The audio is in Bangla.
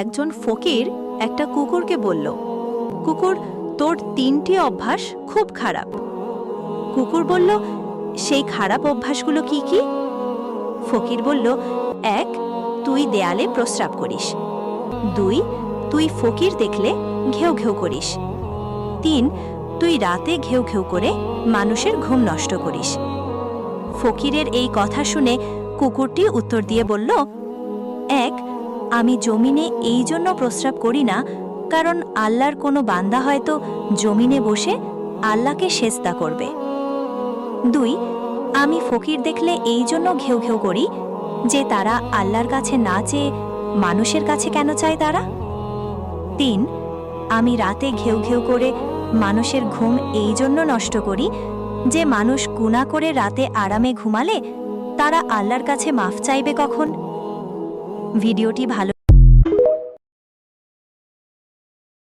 একজন ফকির একটা কুকুরকে বলল, কুকুর, তোর 3টি অভ্যাস খুব খারাপ। কুকুর বলল, সেই খারাপ অভ্যাসগুলো কি কি? ফকির বলল, 1, তুই দেয়ালে প্রস্রাব করিস। 2, তুই ফকির দেখলে ঘেউ ঘেউ করিস। 3, তুই রাতে ঘেউ ঘেউ করে মানুষের ঘুম নষ্ট করিস। ফকিরের এই কথা শুনে কুকুরটি উত্তর দিয়ে বলল, 1, আমি জমিনে এই জন্য প্রস্রাব করি না, কারণ আল্লাহর কোনো বান্দা হয়তো জমিনে বসে আল্লাহকে সেজদা করবে। 2, আমি ফকির দেখলে এই জন্য ঘেউ ঘেউ করি যে তারা আল্লাহর কাছে না চেয়ে মানুষের কাছে কেন চায় তারা। 3, আমি রাতে ঘেউ ঘেউ করে মানুষের ঘুম এই জন্য নষ্ট করি যে মানুষ গুনাহ করে রাতে আরামে ঘুমালে তারা আল্লাহর কাছে মাফ চাইবে কখন। ভিডিওটি ভালো